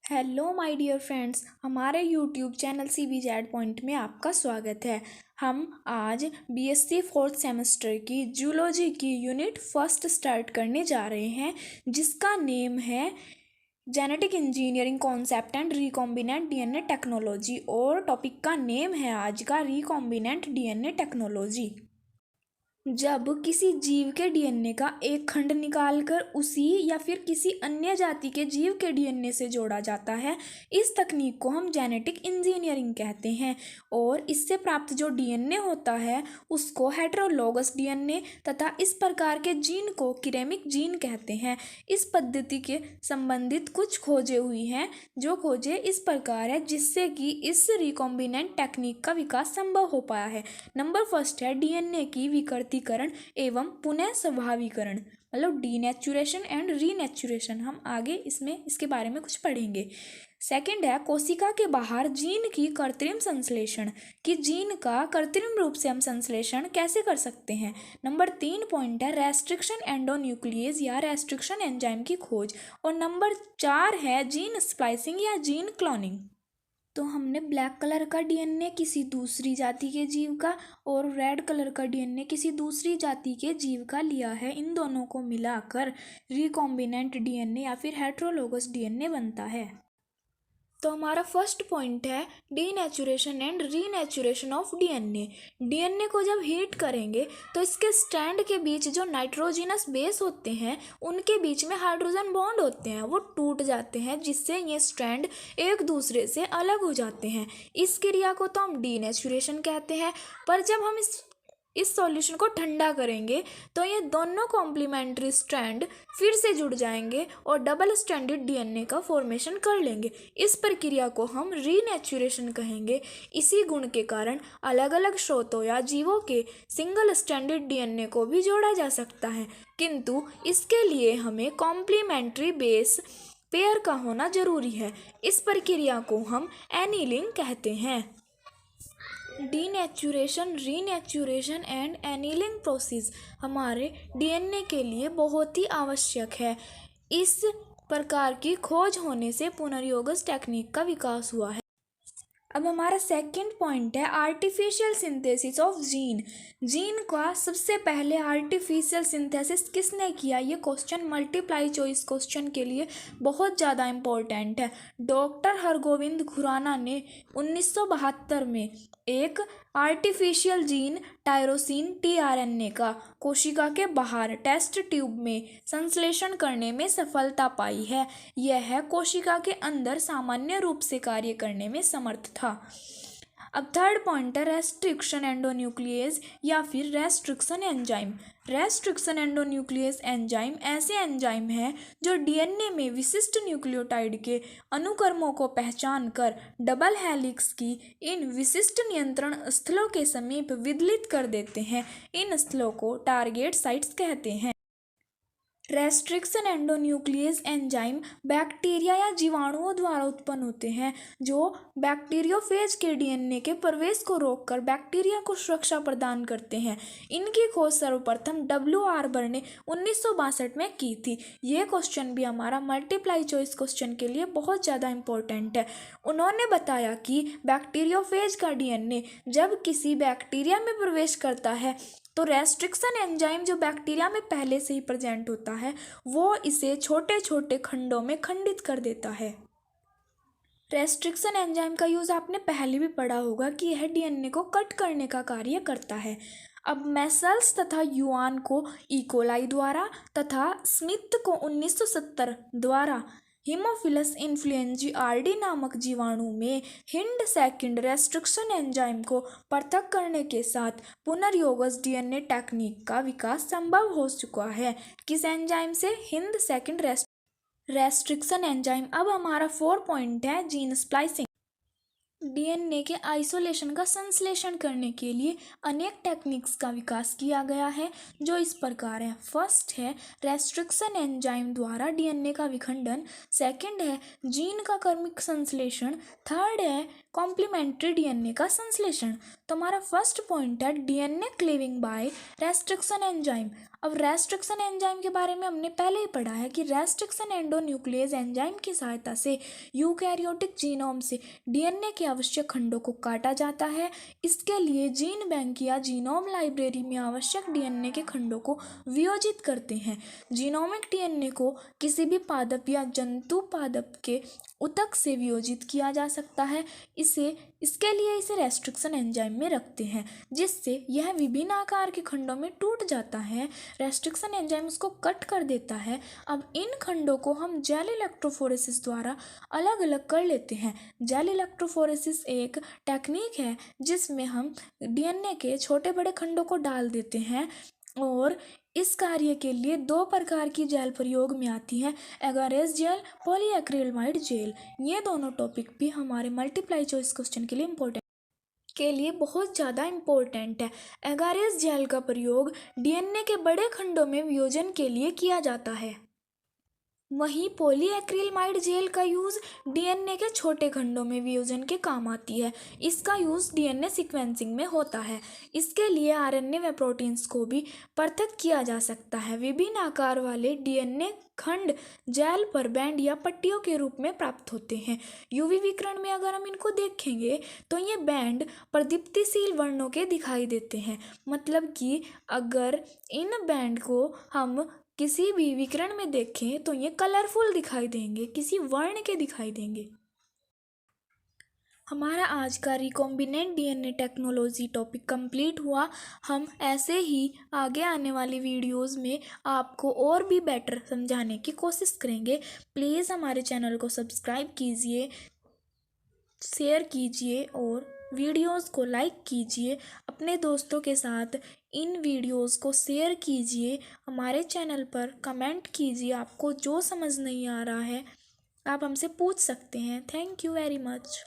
Hello my dear friends, हमारे YouTube channel CBZ point में आपका स्वागत है। हम आज BSc फोर्थ सेमेस्टर की जूलॉजी की यूनिट फर्स्ट स्टार्ट करने जा रहे हैं, जिसका नेम है genetic engineering concept and recombinant DNA technology. और टॉपिक का नेम है आज का रिकॉम्बिनेंट DNA टेक्नोलॉजी। जब किसी जीव के DNA का एक खंड निकालकर उसी या फिर किसी अन्य जाति के जीव के DNA से जोड़ा जाता है, इस तकनीक को हम जेनेटिक इंजीनियरिंग कहते हैं। और इससे प्राप्त जो DNA होता है उसको हेटेरोलोगस DNA तथा इस प्रकार के जीन को किरेमिक जीन कहते हैं। इस पद्धति के संबंधित कुछ खोजें हुई हैं, जो खोजें इस प्रकार है जिससे कि इस रिकॉम्बिनेंट टेक्निक का विकास संभव हो पाया है। नंबर फर्स्ट है DNA की विकृतीकरण एवं पुनः स्वाभाविकरण, मतलब डीनेचुरेशन एंड रीनेचुरेशन। हम आगे इसके बारे में कुछ पढ़ेंगे। सेकंड है कोशिका के बाहर जीन की कृत्रिम संश्लेषण, कि जीन का कृत्रिम रूप से हम संश्लेषण कैसे कर सकते हैं। नंबर 3 पॉइंट है रेस्ट्रिक्शन एंडोन्यूक्लियस या रेस्ट्रिक्शन एंजाइम की खोज। और नंबर 4 है जीन स्प्लाइसिंग या जीन क्लोनिंग। तो हमने ब्लैक कलर का DNA किसी दूसरी जाति के जीव का और रेड कलर का DNA किसी दूसरी जाति के जीव का लिया है। इन दोनों को मिलाकर रिकॉम्बिनेंट DNA या फिर हेटेरोलोगस DNA बनता है। तो हमारा फर्स्ट पॉइंट है denaturation and renaturation of DNA को जब हीट करेंगे तो इसके स्ट्रैंड के बीच जो नाइट्रोजिनस बेस होते हैं उनके बीच में हाइड्रोजन बॉन्ड होते हैं, वो टूट जाते हैं, जिससे ये स्ट्रैंड एक दूसरे से अलग हो जाते हैं। इस क्रिया को तो हम डीनेचुरेशन कहते हैं। पर जब हम इस सॉल्यूशन को ठंडा करेंगे तो ये दोनों कॉम्प्लीमेंट्री स्ट्रैंड फिर से जुड़ जाएंगे और डबल स्ट्रैंडेड DNA का फॉर्मेशन कर लेंगे। इस प्रक्रिया को हम रीनेचुरेशन कहेंगे। इसी गुण के कारण अलग अलग स्रोतों या जीवों के सिंगल स्ट्रैंडेड DNA को भी जोड़ा जा सकता है, किंतु इसके लिए हमें कॉम्प्लीमेंट्री बेस पेयर का होना जरूरी है। इस प्रक्रिया को हम एनीलिंग कहते हैं। Denaturation, renaturation and annealing process हमारे DNA के लिए बहुत ही आवश्यक है। इस प्रकार की खोज होने से पुनर्योगस टेक्निक का विकास हुआ है। अब हमारा सेकंड पॉइंट है आर्टिफिशियल सिंथेसिस ऑफ जीन का सबसे पहले आर्टिफिशियल सिंथेसिस किसने किया? ये क्वेश्चन मल्टीप्लाई चॉइस क्वेश्चन के लिए बहुत ज़्यादा इम्पोर्टेंट है। डॉक्टर हरगोविंद खुराना ने 1972 में एक आर्टिफिशियल जीन टायरोसिन tRNA का कोशिका के बाहर टेस्ट ट्यूब में संश्लेषण करने में सफलता पाई है। यह कोशिका के अंदर सामान्य रूप से कार्य करने में समर्थ था। अब थर्ड पॉइंट है रेस्ट्रिक्शन एंडोन्यूक्लियस या फिर restriction enzyme. Restriction endonuclease enzyme ऐसे एंजाइम हैं जो DNA में विशिष्ट न्यूक्लियोटाइड के अनुक्रमों को पहचान कर डबल हेलिक्स की इन विशिष्ट नियंत्रण स्थलों के समीप विदलित कर देते हैं। इन स्थलों को टारगेट साइट्स कहते हैं। रेस्ट्रिक्शन एंडोन्यूक्लियस एंजाइम बैक्टीरिया या जीवाणुओं द्वारा उत्पन्न होते हैं, जो बैक्टीरियोफेज के DNA के प्रवेश को रोककर बैक्टीरिया को सुरक्षा प्रदान करते हैं। इनकी खोज सर्वप्रथम W. आर्बर ने 1962 में की थी। ये क्वेश्चन भी हमारा मल्टीप्लाई चॉइस क्वेश्चन के लिए बहुत ज़्यादा इम्पोर्टेंट है। उन्होंने बताया कि बैक्टीरियोफेज का DNA जब किसी बैक्टीरिया में प्रवेश करता है तो रेस्ट्रिक्शन एंजाइम जो बैक्टीरिया में पहले से ही प्रेजेंट होता है वो इसे छोटे छोटे खंडों में खंडित कर देता है। रेस्ट्रिक्शन एंजाइम का यूज़ आपने पहले भी पढ़ा होगा कि यह DNA को कट करने का कार्य करता है। अब मेसल्स तथा युआन को इकोलाई द्वारा तथा स्मिथ को 1970 द्वारा हीमोफिलस इन्फ्लुएंजी RD नामक जीवाणु में हिंड सेकंड रेस्ट्रिक्शन एंजाइम को पृथक करने के साथ पुनर्योगस DNA टेक्निक का विकास संभव हो चुका है। किस एंजाइम से? Hind second restriction enzyme. अब हमारा 4 पॉइंट है जीन स्प्लाइसिंग। डीएनए के आइसोलेशन का संश्लेषण करने के लिए अनेक टेक्निक्स का विकास किया गया है, जो इस प्रकार है। फर्स्ट है रेस्ट्रिक्शन एंजाइम द्वारा डीएनए का विखंडन। सेकंड है जीन का क्रमिक संश्लेषण। थर्ड है कॉम्प्लीमेंट्री डीएनए का संश्लेषण। तो हमारा फर्स्ट पॉइंट है DNA cleaving by restriction enzyme. अब रेस्ट्रिक्शन एंजाइम के बारे में हमने पहले ही पढ़ा है कि रेस्ट्रिक्शन एंडोन्यूक्लियस एंजाइम की सहायता से यूकैरियोटिक जीनोम से डीएनए के आवश्यक खंडों को काटा जाता है। इसके लिए जीन बैंक या जीनोम लाइब्रेरी में आवश्यक डीएनए के खंडों को वियोजित करते हैं। जीनोमिक डीएनए को किसी भी पादप या जंतु पादप के ऊतक से वियोजित किया जा सकता है। इसके लिए इसे रेस्ट्रिक्शन एंजाइम में रखते हैं, जिससे यह विभिन्न आकार के खंडों में टूट जाता है। रेस्ट्रिक्शन एंजाइम उसको कट कर देता है। अब इन खंडों को हम जेल इलेक्ट्रोफोरेसिस द्वारा अलग अलग कर लेते हैं। जेल इलेक्ट्रोफोरेसिस एक टेक्निक है जिसमें हम डीएनए के छोटे बड़े खंडों को डाल देते हैं, और इस कार्य के लिए दो प्रकार की जेल प्रयोग में आती है, एगारेज जेल, पॉलीएक्रिलामाइड जेल। ये दोनों टॉपिक भी हमारे मल्टीप्लाई चॉइस क्वेश्चन के लिए बहुत ज़्यादा इम्पोर्टेंट है। एगारेज जेल का प्रयोग डीएनए के बड़े खंडों में वियोजन के लिए किया जाता है। वहीं पॉलीएक्रिलामाइड जेल का यूज़ डीएनए के छोटे खंडों में वियोजन के काम आती है। इसका यूज़ डीएनए सीक्वेंसिंग में होता है। इसके लिए आरएनए व प्रोटीन्स को भी पृथक किया जा सकता है। विभिन्न आकार वाले डीएनए खंड जेल पर बैंड या पट्टियों के रूप में प्राप्त होते हैं। यूवी विकिरण में अगर हम इनको देखेंगे तो ये बैंड प्रदीप्तिशील वर्णों के दिखाई देते हैं। मतलब कि अगर इन बैंड को हम किसी भी विकिरण में देखें तो ये कलरफुल दिखाई देंगे, किसी वर्ण के दिखाई देंगे। हमारा आज का recombinant DNA technology topic complete हुआ। हम ऐसे ही आगे आने वाली वीडियोस में आपको और भी बेटर समझाने की कोशिश करेंगे। प्लीज़ हमारे चैनल को सब्सक्राइब कीजिए, शेयर कीजिए और वीडियोस को लाइक कीजिए। अपने दोस्तों के साथ इन वीडियोस को शेयर कीजिए। हमारे चैनल पर कमेंट कीजिए। आपको जो समझ नहीं आ रहा है आप हमसे पूछ सकते हैं। Thank you very much.